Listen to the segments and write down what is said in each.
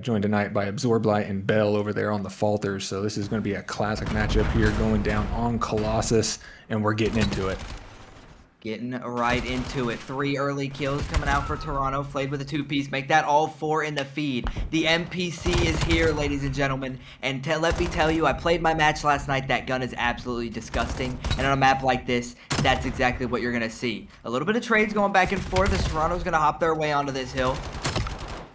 joined tonight by Absorb Light and Bell over there on the Falters. So this is going to be a classic matchup here going down on Colossus, and we're getting into it. Getting right into it. 3 early kills coming out for Toronto. Flayed with a 2-piece. Make that all 4 in the feed. The NPC is here, ladies and gentlemen. And let me tell you, I played my match last night. That gun is absolutely disgusting. And on a map like this, that's exactly what you're going to see. A little bit of trades going back and forth as Toronto's going to hop their way onto this hill.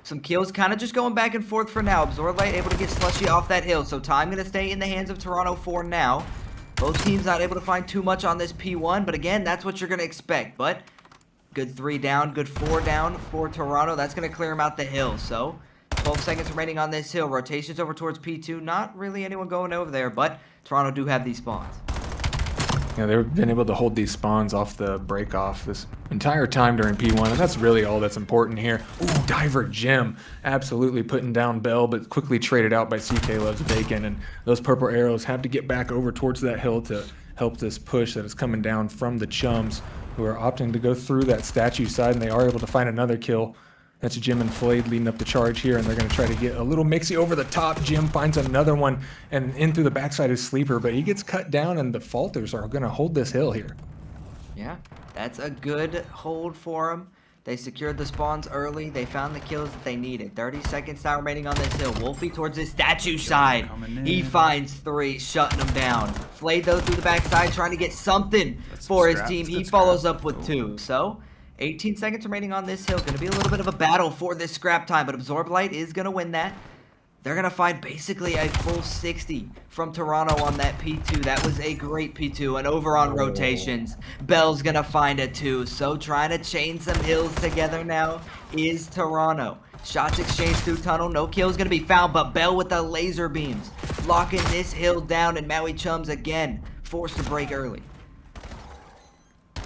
Some kills kind of just going back and forth for now. Absorb Light able to get Slushy off that hill. So time going to stay in the hands of Toronto for now. Both teams not able to find too much on this P1, but again, that's what you're going to expect. But good 3 down, good 4 down for Toronto. That's going to clear them out the hill. So 12 seconds remaining on this hill. Rotations over towards P2. Not really anyone going over there, but Toronto do have these spawns. Yeah, they've been able to hold these spawns off the break-off this entire time during P1, and that's really all that's important here. Ooh, Diver Gem absolutely putting down Bell, but quickly traded out by CK Loves Bacon, and those purple arrows have to get back over towards that hill to help this push that is coming down from the Chums, who are opting to go through that statue side, and they are able to find another kill. That's Jim and Flayed leading up the charge here, and they're going to try to get a little mixy over the top. Jim finds another one, and in through the backside is Sleeper, but he gets cut down, and the Falters are going to hold this hill here. Yeah, that's a good hold for them. They secured the spawns early. They found the kills that they needed. 30 seconds now remaining on this hill. Wolfie towards his statue side. He finds 3, shutting them down. Flayed though through the backside, trying to get something for his team. He follows up with 2. So 18 seconds remaining on this hill. Going to be a little bit of a battle for this scrap time, but Absorb Light is going to win that. They're going to find basically a full 60 from Toronto on that P2. That was a great P2. And over on rotations, Bell's going to find a 2. So trying to chain some hills together now is Toronto. Shots exchanged through tunnel. No kills going to be found, but Bell with the laser beams. Locking this hill down, and Maui Chums again forced to break early.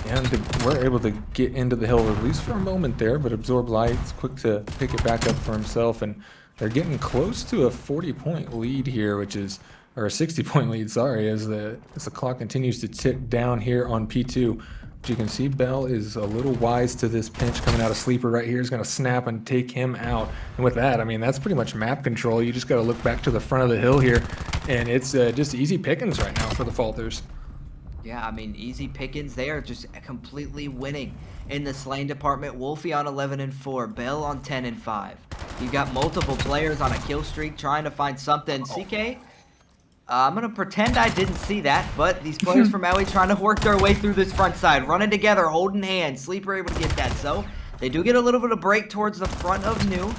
And we're able to get into the hill at least for a moment there, but Absorb Light's quick to pick it back up for himself, and they're getting close to a 40-point lead here, which is, or a 60-point lead, sorry, as the clock continues to tick down here on P2. But you can see Bell is a little wise to this pinch coming out of Sleeper right here. Is going to snap and take him out. And with that, I mean, that's pretty much map control. You just got to look back to the front of the hill here, and it's just easy pickings right now for the Falters. Yeah, I mean, easy pickings. They are just completely winning in the slain department. Wolfie on 11-4, Bell on 10-5. You got multiple players on a kill streak trying to find something. CK, I'm going to pretend I didn't see that, but these players from Maui trying to work their way through this front side, running together, holding hands. Sleeper able to get that, so they do get a little bit of break towards the front of New.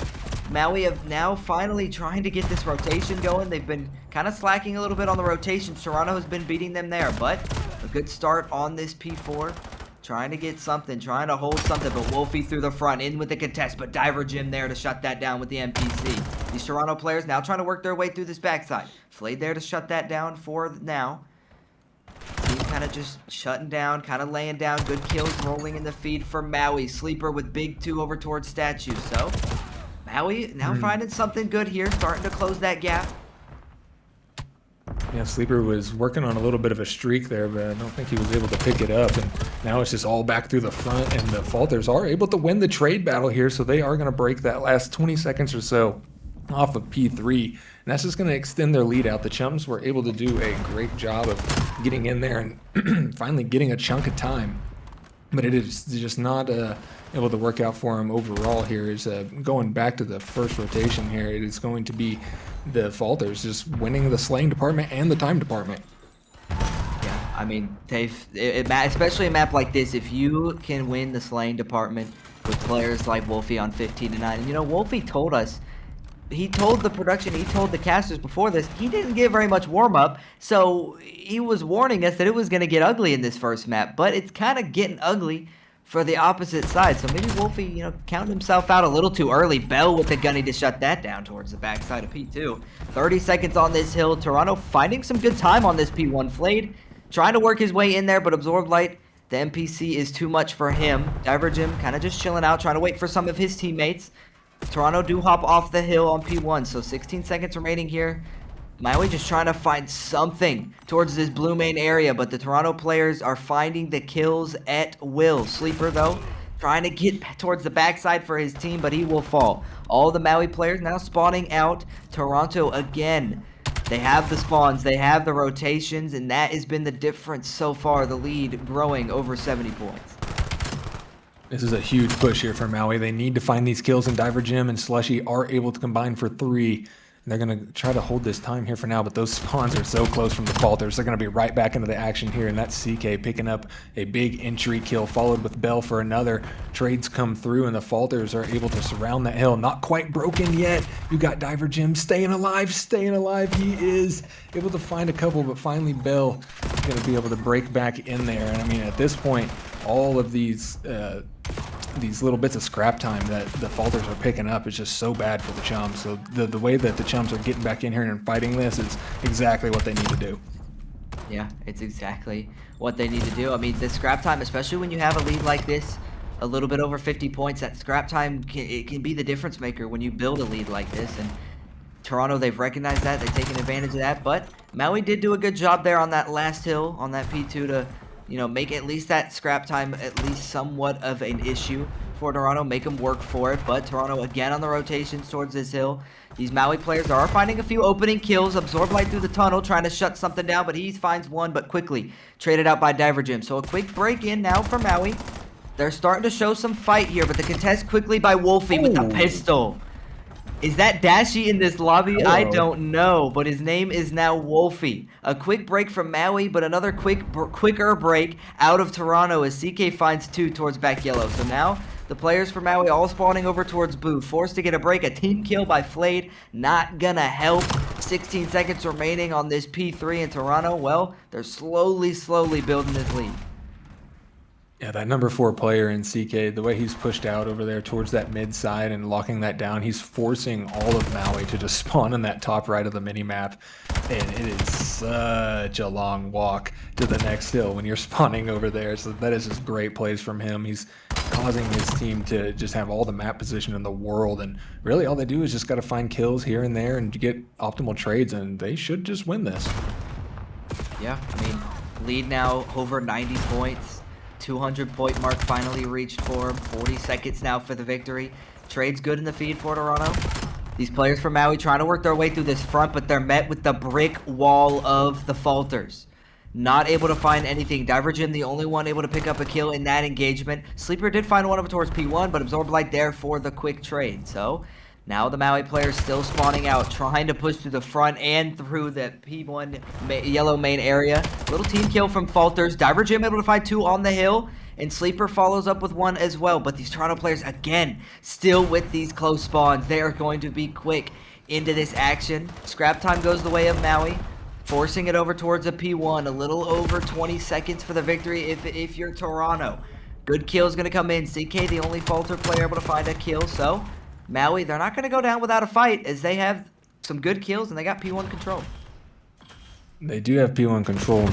Maui have now finally trying to get this rotation going. They've been kind of slacking a little bit on the rotations. Toronto has been beating them there, but a good start on this P4. Trying to get something, trying to hold something, but Wolfie through the front, in with the contest, but Diver Jim there to shut that down with the NPC. These Toronto players now trying to work their way through this backside. Flayed there to shut that down for now. Team kind of just shutting down, kind of laying down. Good kills rolling in the feed for Maui. Sleeper with big 2 over towards statue, so Maui now finding something good here, starting to close that gap. Yeah, Sleeper was working on a little bit of a streak there, but I don't think he was able to pick it up. And now it's just all back through the front, and the Falters are able to win the trade battle here, so they are going to break that last 20 seconds or so off of P3. And that's just going to extend their lead out. The Chums were able to do a great job of getting in there and finally getting a chunk of time. But it is just not able to work out for him overall here. Is going back to the first rotation here. It is going to be the Falters just winning the slaying department and the time department. Yeah, I mean, especially a map like this, if you can win the slaying department with players like Wolfie on 15-9, and you know, Wolfie told us, he told the production, he told the casters before this, he didn't get very much warm-up, so he was warning us that it was going to get ugly in this first map, but it's kind of getting ugly for the opposite side. So maybe Wolfie, you know, counted himself out a little too early. Bell with the gunny to shut that down towards the backside of P2. 30 seconds on this hill. Toronto finding some good time on this P1. Flayed trying to work his way in there, but Absorb Light, the NPC is too much for him. Diver Jim kind of just chilling out, trying to wait for some of his teammates. Toronto do hop off the hill on P1, so 16 seconds remaining here. Maui just trying to find something towards this blue main area, but the Toronto players are finding the kills at will. Sleeper, though, trying to get towards the backside for his team, but he will fall. All the Maui players now spawning out. Toronto again. They have the spawns, they have the rotations, and that has been the difference so far. The lead growing over 70 points. This is a huge push here for Maui. They need to find these kills, and Diver Jim and Slushy are able to combine for 3. They're going to try to hold this time here for now, but those spawns are so close from the Falters. They're going to be right back into the action here, and that's CK picking up a big entry kill, followed with Bell for another. Trades come through, and the Falters are able to surround that hill. Not quite broken yet. You got Diver Jim staying alive, staying alive. He is able to find a couple, but finally Bell is going to be able to break back in there. And I mean, at this point, all of these little bits of scrap time that the Falters are picking up is just so bad for the Chums. So the way that the Chums are getting back in here and fighting this is exactly what they need to do. Yeah, it's exactly what they need to do. I mean, the scrap time, especially when you have a lead like this, a little bit over 50 points, that scrap time can be the difference maker when you build a lead like this. And Toronto, they've recognized that. They've taken advantage of that. But Maui did do a good job there on that last hill, on that P2 to, you know, make at least that scrap time at least somewhat of an issue for Toronto, make them work for it. But Toronto again on the rotations towards this hill. These Maui players are finding a few opening kills. Absorb Light through the tunnel, trying to shut something down, but he finds one, but quickly traded out by Diver Jim. So a quick break in now for Maui. They're starting to show some fight here, but the contest quickly by Wolfie with the pistol. Is that Dashi in this lobby? Hello. I don't know, but his name is now Wolfie. A quick break from Maui, but another quicker break out of Toronto as CK finds 2 towards back yellow. So now the players for Maui all spawning over towards Boo. Forced to get a break. A team kill by Flayed. Not gonna help. 16 seconds remaining on this P3 in Toronto. Well, they're slowly building this lead. Yeah, that number 4 player in CK, the way he's pushed out over there towards that mid side and locking that down, he's forcing all of Maui to just spawn in that top right of the mini-map. And it is such a long walk to the next hill when you're spawning over there. So that is just great plays from him. He's causing his team to just have all the map position in the world. And really all they do is just got to find kills here and there and get optimal trades, and they should just win this. Yeah, I mean, lead now over 90 points. 200-point mark finally reached for him. 40 seconds now for the victory. Trade's good in the feed for Toronto. These players from Maui trying to work their way through this front, but they're met with the brick wall of the Falters. Not able to find anything. Diver Jim, the only one able to pick up a kill in that engagement. Sleeper did find one over towards P1, but Absorb Light there for the quick trade. So now the Maui players still spawning out, trying to push through the front and through the P1 yellow main area. Little team kill from Falters. Diver Jim able to find 2 on the hill, and Sleeper follows up with 1 as well. But these Toronto players, again, still with these close spawns. They are going to be quick into this action. Scrap time goes the way of Maui, forcing it over towards a P1. A little over 20 seconds for the victory if you're Toronto. Good kill is going to come in. CK, the only Falter player able to find a kill, so Maui, they're not going to go down without a fight as they have some good kills and they got P1 control. They do have P1 control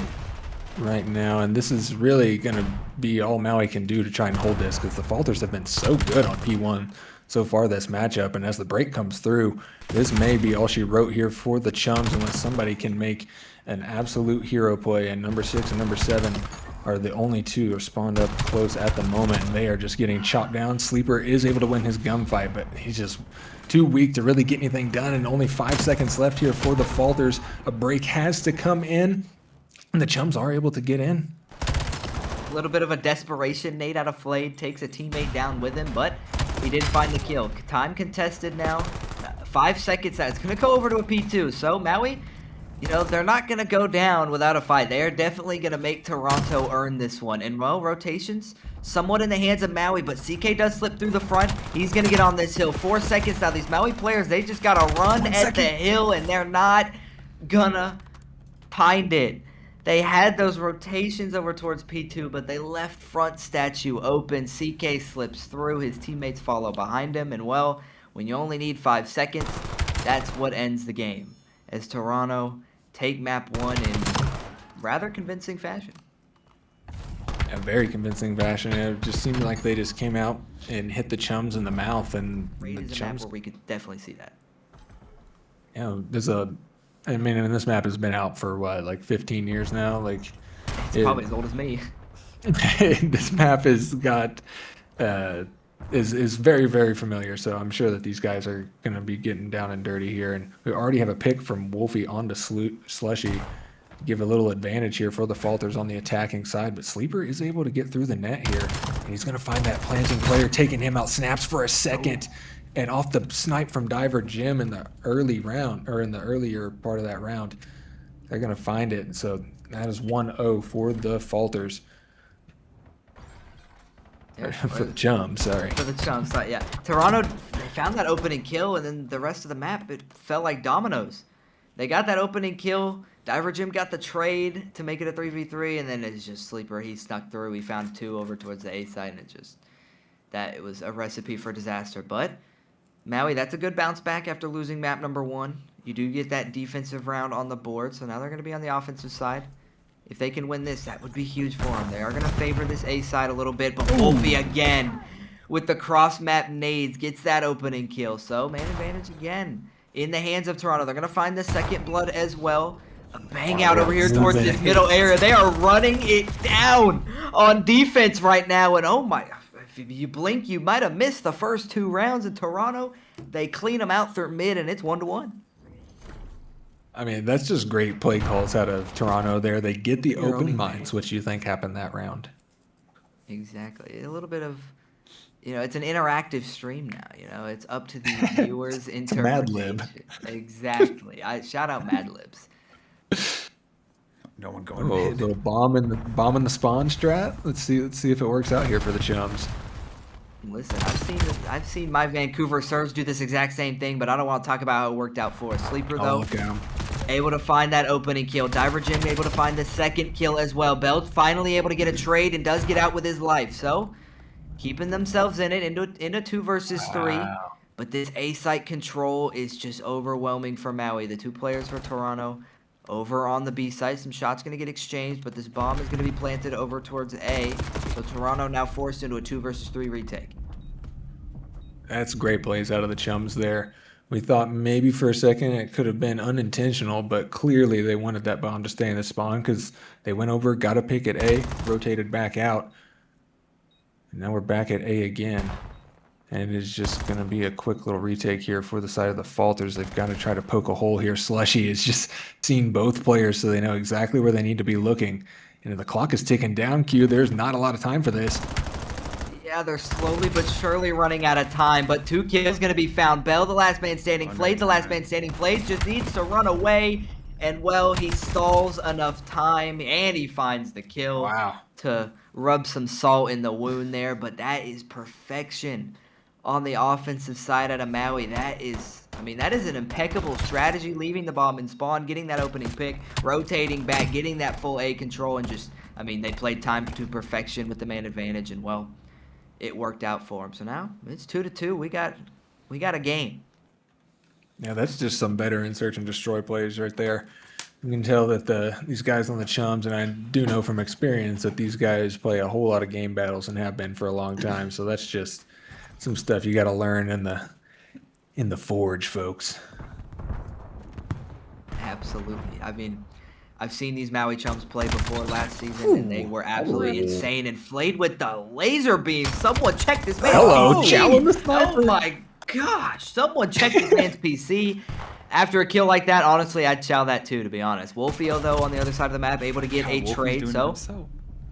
right now, and this is really going to be all Maui can do to try and hold this because the Falters have been so good on P1 so far this matchup, and as the break comes through, this may be all she wrote here for the Chums unless somebody can make an absolute hero play, and number 6 and number 7 are the only 2 are spawned up close at the moment, and they are just getting chopped down. Sleeper is able to win his gunfight, but he's just too weak to really get anything done, and only 5 seconds left here for the Falters. A break has to come in, and the Chums are able to get in. A little bit of a desperation. Nate out of Flayed takes a teammate down with him, but he did find the kill. Time contested now. 5 seconds out. It's going to go over to a P2, so Maui, you know, they're not going to go down without a fight. They are definitely going to make Toronto earn this one. And, well, rotations somewhat in the hands of Maui, but CK does slip through the front. He's going to get on this hill. 4 seconds now. These Maui players, they just got to run at the hill, and they're not going to find it. They had those rotations over towards P2, but they left front statue open. CK slips through. His teammates follow behind him, and, well, when you only need 5 seconds, that's what ends the game, as Toronto take map 1 in rather convincing fashion. A very convincing fashion. It just seemed like they just came out and hit the Chums in the mouth, and Raid the is a Chums. map where we could definitely see that. Yeah, I mean, and this map has been out for what, like 15 years now. Like, It's probably as old as me. This map has got uh, is very, very familiar. So I'm sure that these guys are going to be getting down and dirty here. And we already have a pick from Wolfie onto Slushy. Give a little advantage here for the Falters on the attacking side, but Sleeper is able to get through the net here, and he's going to find that planting player, taking him out. Snaps for a second, and off the snipe from Diver Jim in the early round, or in the earlier part of that round, they're going to find it. So that is 1-0 for the Falters. Yeah, For the Chums, sorry. For the Chums, yeah. Toronto, they found that opening kill, and then the rest of the map, it fell like dominoes. They got that opening kill. Diver Jim got the trade to make it a 3v3, and then it's just Sleeper. He snuck through. We found 2 over towards the A side, and it was a recipe for disaster. But Maui, that's a good bounce back after losing map number 1. You do get that defensive round on the board, so now they're going to be on the offensive side. If they can win this, that would be huge for them. They are going to favor this A side a little bit, but Wolfie again with the cross-map nades gets that opening kill. So, man advantage again in the hands of Toronto. They're going to find the second blood as well. A bang out over here towards this middle area. They are running it down on defense right now, and oh my, if you blink, you might have missed the first 2 rounds in Toronto. They clean them out through mid, and it's 1-1. I mean, that's just great play calls out of Toronto there. They get the open minds, which you think happened that round. Exactly. A little bit of, it's an interactive stream now. It's up to the viewers' interpretation. Mad Lib. Exactly. Shout out Mad Libs. No one going Oh, mid. little bomb in the spawn strat. Let's see if it works out here for the Chums. Listen, I've seen my Vancouver Surge do this exact same thing, but I don't want to talk about how it worked out for us. Sleeper though, look at him. able to find that opening kill. Diver Jim able to find the second kill as well. Belt finally able to get a trade and does get out with his life. So keeping themselves in it into 2 versus 3. Wow. But this A site control is just overwhelming for Maui. The 2 players for Toronto over on the B side. Some shots going to get exchanged, but this bomb is going to be planted over towards A. So Toronto now forced into a 2 versus 3 retake. That's great plays out of the Chums there. We thought maybe for a second it could have been unintentional, but clearly they wanted that bomb to stay in the spawn because they went over, got a pick at A, rotated back out. And now we're back at A again. And it's just going to be a quick little retake here for the side of the Falters. They've got to try to poke a hole here. Slushy is just seeing both players so they know exactly where they need to be looking. And the clock is ticking down, Q. There's not a lot of time for this. Yeah, they're slowly but surely running out of time, but 2 kills going to be found. Bell, the last man standing. Flade, the last man standing. Flade just needs to run away, and, well, he stalls enough time, and he finds the kill. Wow. To rub some salt in the wound there, but that is perfection on the offensive side out of Maui. That is an impeccable strategy, leaving the bomb in spawn, getting that opening pick, rotating back, getting that full A control, and just, they played time to perfection with the man advantage, and, well, it worked out for them. So now it's 2-2. We got a game. Yeah, that's just some veteran search and destroy plays right there. You can tell that these guys on the Chums, and I do know from experience that these guys play a whole lot of game battles and have been for a long time. So that's just some stuff you got to learn in the forge, folks. Absolutely. I've seen these Maui Chums play before last season, and they were absolutely insane. And Flayed with the laser beam. Someone check this man. Hello, Chow. Oh my gosh. Someone check this man's PC. After a kill like that, honestly, I'd chow that too, to be honest. Wolfio, though, on the other side of the map, able to get a trade. So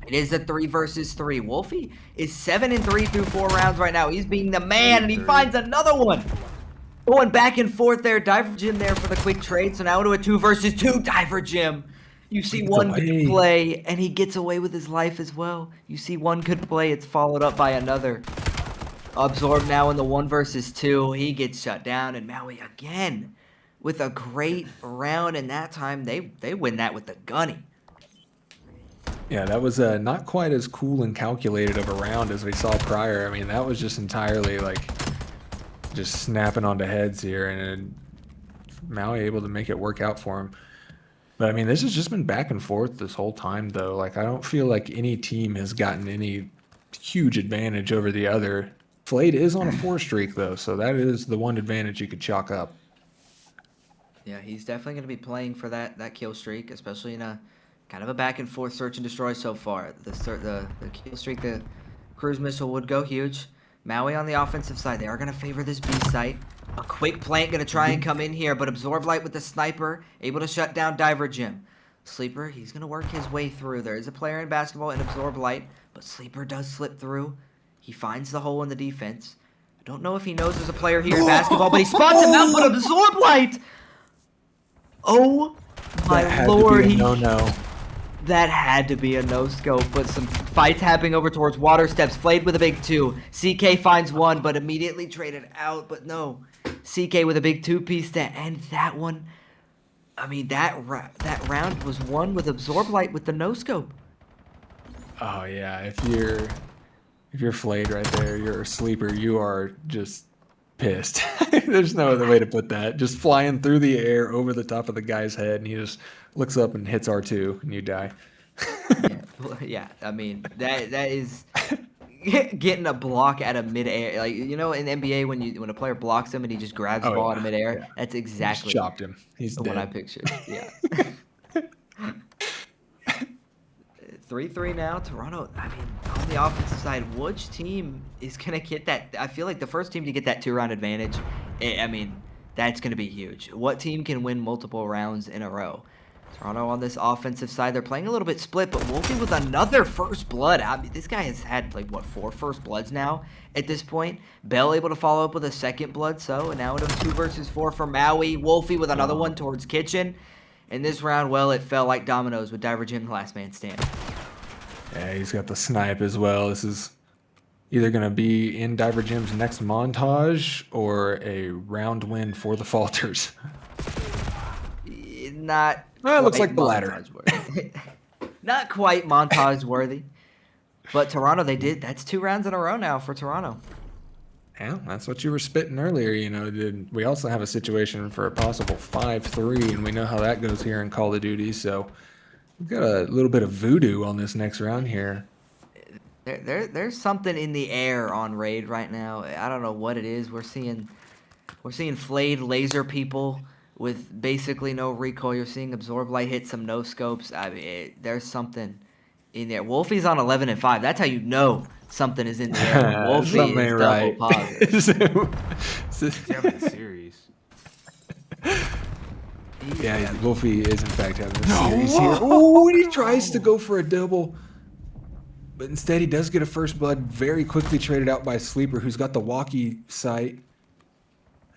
it is a 3 versus 3. Wolfie is 7-3 through 4 rounds right now. He's being the man, and he finds another one. Going back and forth there. Diver Jim there for the quick trade. So now to a 2 versus 2. Diver Jim. You see one good play, and he gets away with his life as well. You see one good play, it's followed up by another. Absorbed now in the 1 versus 2. He gets shut down, and Maui again with a great round, and that time they win that with the gunny. Yeah, that was not quite as cool and calculated of a round as we saw prior. That was just entirely just snapping onto heads here, and Maui able to make it work out for him. But this has just been back and forth this whole time, though. I don't feel like any team has gotten any huge advantage over the other. Flayed is on a 4 streak, though, so that is the one advantage you could chalk up. Yeah, he's definitely going to be playing for that kill streak, especially in a kind of a back and forth search and destroy so far. The kill streak, the Cruise missile would go huge. Maui on the offensive side. They are going to favor this B site. A quick plant going to try and come in here, but Absorb Light with the sniper, able to shut down Diver Jim. Sleeper, he's going to work his way through. There is a player in basketball in Absorb Light, but Sleeper does slip through. He finds the hole in the defense. I don't know if he knows there's a player here in basketball, but he spots him out, but Absorb Light! Oh my lord. No. That had to be a no-scope, but some fights happening over towards water steps. Flayed with a big 2. CK finds 1, but immediately traded out. But no, CK with a big 2-piece to end that one. I mean, that round was won with Absorb Light with the no-scope. Oh yeah, if you're flayed right there, you're a sleeper. You are just pissed. There's no other way to put that. Just flying through the air over the top of the guy's head, and he just looks up and hits R2, and you die. Yeah, I mean that is getting a block out of midair. Like, you know, in the NBA when a player blocks him and he just grabs the ball out of midair. Yeah. That's exactly just chopped him. He's what dead. I pictured. Yeah. 3-3 now. Toronto, I mean, on the offensive side, which team is going to get that? I feel like the first team to get that 2-round advantage, I mean, that's going to be huge. What team can win multiple rounds in a row? Toronto on this offensive side, they're playing a little bit split, but Wolfie with another first blood. I mean, this guy has had, like, what, 4 first bloods now at this point? Bell able to follow up with a second blood, and now it is 2 versus 4 for Maui. Wolfie with another one towards Kitchen. In this round, well, it fell like dominoes with Diver Jim, the last man standing. Yeah, he's got the snipe as well. This is either going to be in Diver Jim's next montage or a round win for the Falters. Not. Well, it looks like the latter. Not quite montage worthy. But Toronto, they did. That's 2 rounds in a row now for Toronto. Yeah, that's what you were spitting earlier. You know, we also have a situation for a possible 5-3, and we know how that goes here in Call of Duty. So we've got a little bit of voodoo on this next round here. There's something in the air on Raid right now. I don't know what it is. We're seeing flayed laser people with basically no recoil. You're seeing Absorb Light hit some no scopes. I mean, there's something in there. Wolfie's on 11-5. That's how you know something is in the air. Wolfie is double positive. He's having a series. Yeah, Wolfie is in fact having a series here. Oh, and he tries to go for a double. But instead, he does get a first blood very quickly traded out by Sleeper, who's got the walkie sight.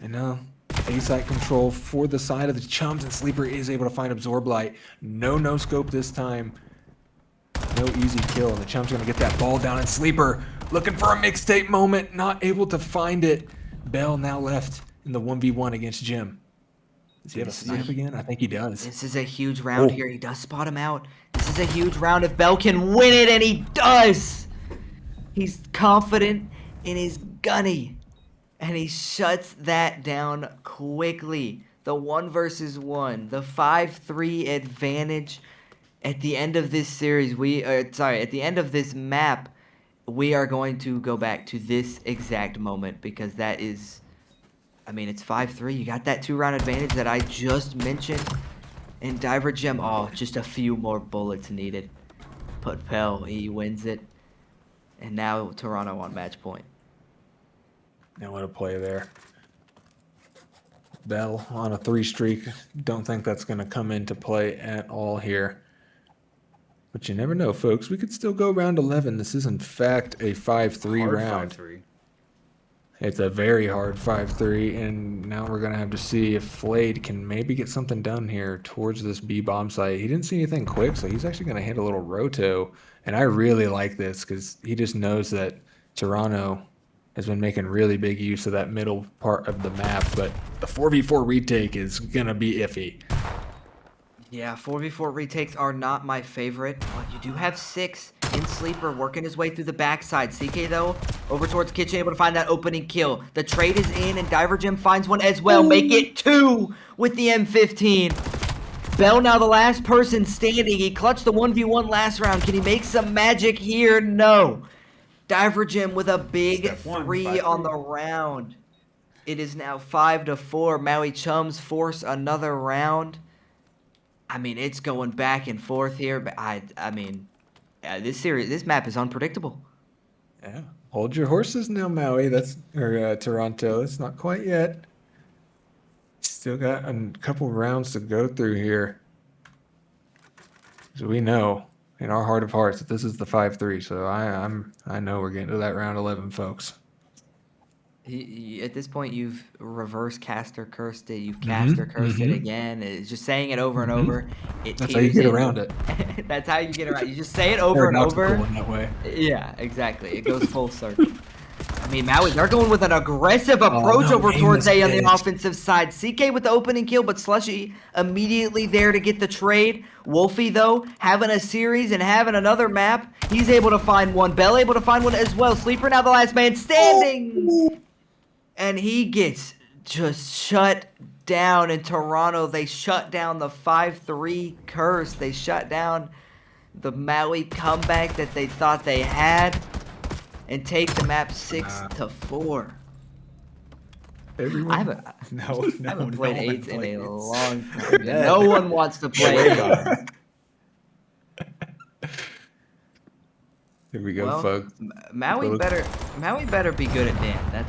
And now, A-site control for the side of the Chums, and Sleeper is able to find Absorb Light. No scope this time. No easy kill, and the Chums going to get that ball down, and Sleeper looking for a mixtape moment, not able to find it. Bell now left in the 1v1 against Jim. Does he have a snipe again? I think he does. This is a huge round here. He does spot him out. This is a huge round if Bell can win it, and he does. He's confident in his gunny, and he shuts that down quickly. The 1 versus 1, the 5-3 advantage. At the end of this series, at the end of this map, we are going to go back to this exact moment because that is, I mean, it's 5-3. You got that 2-round advantage that I just mentioned. And Diver Gem, just a few more bullets needed. But Bell, he wins it. And now Toronto on match point. Now what a play there. Bell on a 3 streak. Don't think that's going to come into play at all here. But you never know, folks. We could still go round 11. This is, in fact, a 5-3 round. 5-3. It's a very hard 5-3, and now we're going to have to see if Flayed can maybe get something done here towards this B-bomb site. He didn't see anything quick, so he's actually going to hit a little roto. And I really like this because he just knows that Toronto has been making really big use of that middle part of the map, but the 4v4 retake is going to be iffy. Yeah, 4v4 retakes are not my favorite, but you do have 6 in Sleeper working his way through the backside. CK, though, over towards Kitchen, able to find that opening kill. The trade is in, and Diver Jim finds one as well. Make it 2 with the M15. Bell now the last person standing. He clutched the 1v1 last round. Can he make some magic here? No. Diver Jim with a big 3 on the round. It is now 5-4. Maui Chums force another round. I mean, it's going back and forth here, but I mean, this map is unpredictable. Yeah. Hold your horses now, Maui. Or Toronto. That's not quite yet. Still got a couple rounds to go through here. So we know in our heart of hearts that this is the 5-3. So I know we're getting to that round 11, folks. At this point, you've reverse cast or cursed it. You've cast or cursed it again. It's just saying it over and over. It That's how you teeters get in. around it. That's how you get around. You just say it over and Paradoxical over. in that way. Yeah, exactly. It goes full circle. I mean, Maui, they're going with an aggressive approach no, over aim towards this A on the bitch. offensive side. CK with the opening kill, but Slushy immediately there to get the trade. Wolfie, though, having a series and having another map. He's able to find one. Bell able to find one as well. Sleeper now the last man standing. And he gets just shut down in Toronto. They shut down the 5-3 curse. They shut down the Maui comeback that they thought they had and take the map 6-4. Everyone. I haven't played no one eights in a plays. long time. No one wants to play it. Here we go, Well, folks. Maui better be good at Dan.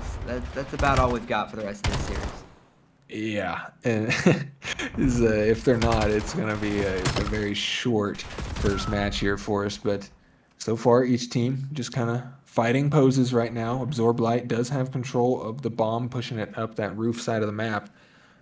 That's about all we've got for the rest of this series. Yeah, and if they're not, it's gonna be a very short first match here for us. But so far, each team just kind of fighting poses right now. Absorb Light does have control of the bomb, pushing it up that roof side of the map.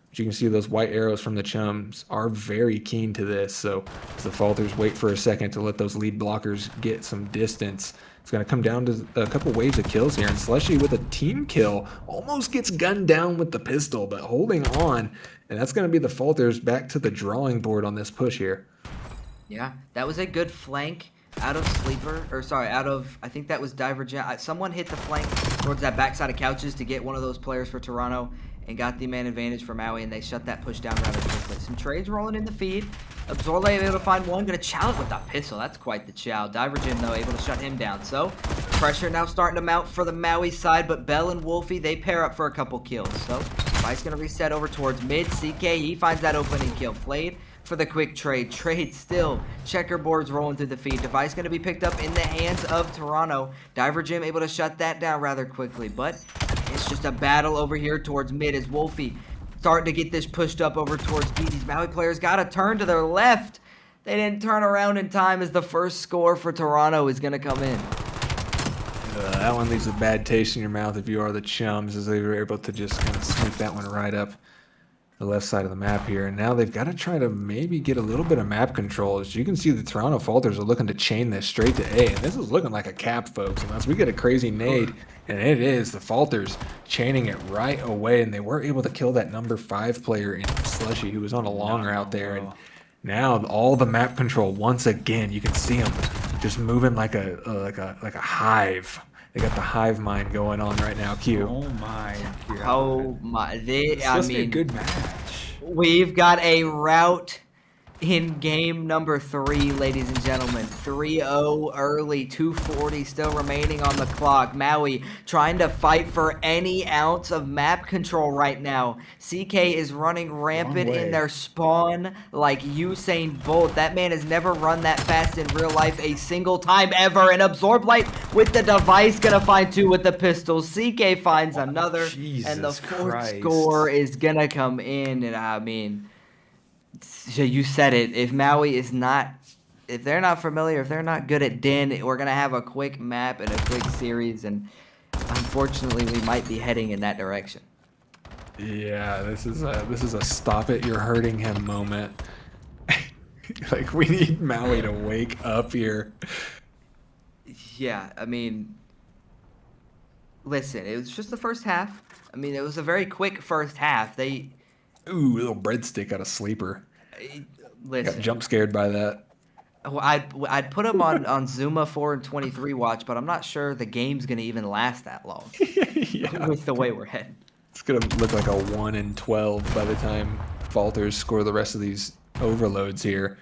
But you can see those white arrows from the Chums are very keen to this. So as the Falters wait for a second to let those lead blockers get some distance, it's going to come down to a couple waves of kills here. And Slushy with a team kill almost gets gunned down with the pistol, but holding on. And that's going to be the Falters back to the drawing board on this push here. Yeah, that was a good flank out of Sleeper, or sorry, I think that was Divergent. Someone hit the flank towards that backside of Couches to get one of those players for Toronto and got the man advantage for Maui, and they shut that push down rather quickly. Some trades rolling in the feed. Absorle able to find one, gonna chow it with the pistol. That's quite the chow. Divergent, though, able to shut him down. So, pressure now starting to mount for the Maui side, but Bell and Wolfie, they pair up for a couple kills. So, Vice gonna reset over towards mid. CK, he finds that opening kill. Played for the quick trade. Trade still. Checkerboards rolling through the feed. Device going to be picked up in the hands of Toronto. Divergym able to shut that down rather quickly. But it's just a battle over here towards mid as Wolfie starting to get this pushed up over towards B. These Maui players got to turn to their left. They didn't turn around in time as the first score for Toronto is going to come in. That one leaves a bad taste in your mouth if you are the Chums, as they were able to just kind of sneak that one right up the left side of the map here. And now they've got to try to maybe get a little bit of map control. As you can see, the Toronto Falters are looking to chain this straight to A. And this is looking like a cap, folks. Unless we get a crazy nade, and it is, the Falters chaining it right away. And they were able to kill that number 5 player in Slushy, who was on a long route there. And now all the map control, once again, you can see them just moving like a hive. They got the hive mind going on right now, Q. Oh my god. Oh my. It's supposed to be a good match. We've got a rout in game number 3, ladies and gentlemen. 3-0 early, 2:40 still remaining on the clock. Maui trying to fight for any ounce of map control right now. CK is running rampant in their spawn like Usain Bolt. That man has never run that fast in real life a single time ever. And Absorb Light with the device gonna find 2 with the pistol. CK finds another, and the 4th score is gonna come in. And I mean, you said it. If Maui is not, if they're not familiar, if they're not good at Din, we're gonna have a quick map and a quick series, and unfortunately, we might be heading in that direction. Yeah, this is a stop it, you're hurting him moment. Like, we need Maui to wake up here. Yeah, I mean, listen, it was just the first half. I mean, it was a very quick first half. Ooh, little breadstick out of Sleeper. Listen, Got jump scared by that. Well, I'd put him on Zuma 4 and 23 watch, but I'm not sure the game's gonna even last that long. Yeah. With the way we're heading. It's gonna look like a 1 in 12 by the time Falters score the rest of these overloads here.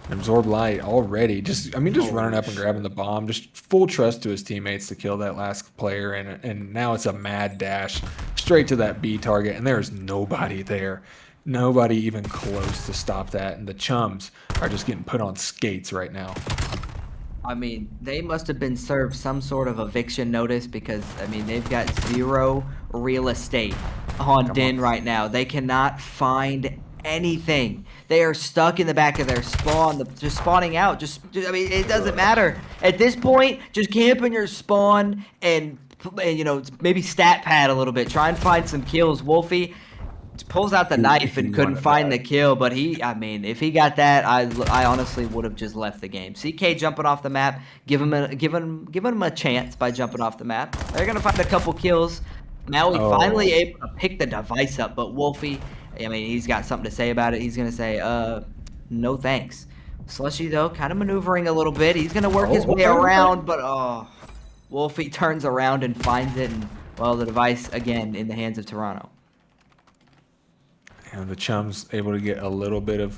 And Absorb Light already just running up and grabbing the bomb, just full trust to his teammates to kill that last player, and now it's a mad dash straight to that B target, and there's nobody there. Nobody even close to stop that, and the Chums are just getting put on skates right now. I mean, they must have been served some sort of eviction notice because, I mean, they've got 0 real estate on Den right now. They cannot find anything. They are stuck in the back of their spawn, just spawning out. I mean, it doesn't matter. At this point, just camp in your spawn and you know, maybe stat pad a little bit. Try and find some kills. Wolfie pulls out the knife and couldn't find the kill, but I mean, if he got that, I honestly would have just left the game. CK jumping off the map, give him a chance by jumping off the map. They're gonna find a couple kills. Maui finally able to pick the device up, but Wolfie, I mean, he's got something to say about it. He's gonna say, no thanks. Slushy though, kind of maneuvering a little bit. He's gonna work his way around, but Wolfie turns around and finds it, and well, the device again in the hands of Toronto. And the Chums able to get a little bit of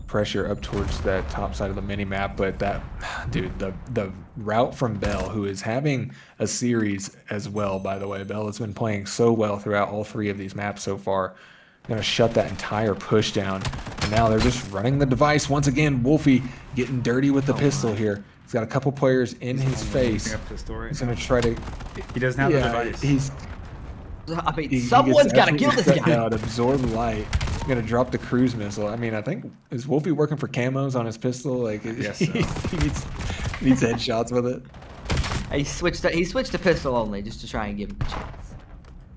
pressure up towards that top side of the mini map, but that dude, the route from Bell, who is having a series as well, by the way. Bell has been playing so well throughout all 3 of these maps so far. Gonna shut that entire push down, and now they're just running the device once again. Wolfie getting dirty with the pistol here. He's got a couple players in his face. He's gonna try to. He doesn't have the device. I mean, someone's got to kill this guy. Absorb light. Gonna drop the cruise missile. I mean, I think is Wolfie working for camos on his pistol? Like, yes, so. he needs headshots with it. He switched to pistol only just to try and give him a chance.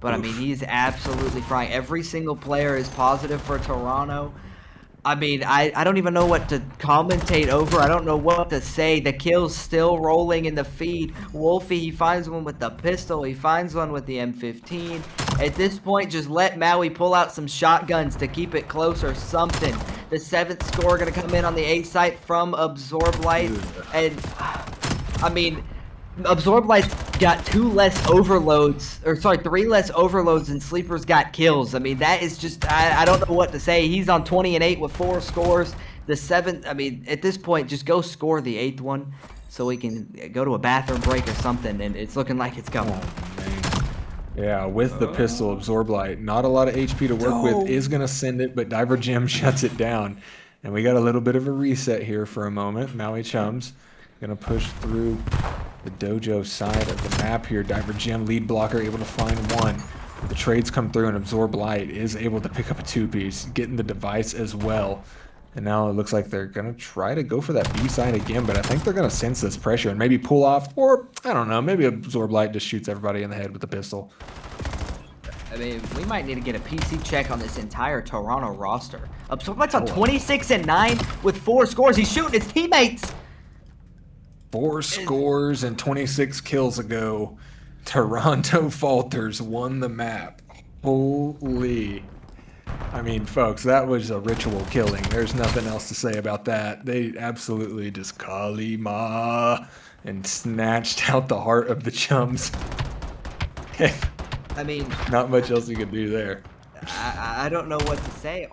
But I mean, he's absolutely frying. Every single player is positive for Toronto. I mean, I don't even know what to commentate over. I don't know what to say. The kill's still rolling in the feed. Wolfie, he finds one with the pistol. He finds one with the M15. At this point, just let Maui pull out some shotguns to keep it close or something. The 7th score going to come in on the A site from Absorb Light. And, I mean, Absorb Light's got 2 less overloads, or sorry, 3 less overloads than Sleeper's got kills. I mean, that is just, I don't know what to say. He's on 20 and 8 with 4 scores. The 7th, I mean, at this point, just go score the 8th one so we can go to a bathroom break or something, and it's looking like it's coming. Yeah, with the pistol, Absorb Light, not a lot of HP to work with, is going to send it, but Diver Jim shuts it down. And we got a little bit of a reset here for a moment. Maui Chums going to push through the dojo side of the map here. Diver Jim, lead blocker, able to find one. The trades come through, and Absorb Light is able to pick up a 2-piece, getting the device as well. And now it looks like they're going to try to go for that B side again, but I think they're going to sense this pressure and maybe pull off, or I don't know, maybe Absorb Light just shoots everybody in the head with the pistol. I mean, we might need to get a PC check on this entire Toronto roster. Absorb Light's on 26 and 9 with 4 scores. He's shooting his teammates. 4 scores and 26 kills ago, Toronto Falters won the map. Holy. I mean, folks, that was a ritual killing. There's nothing else to say about that. They absolutely just Kalima and snatched out the heart of the Chums. I mean, not much else you could do there. I don't know what to say.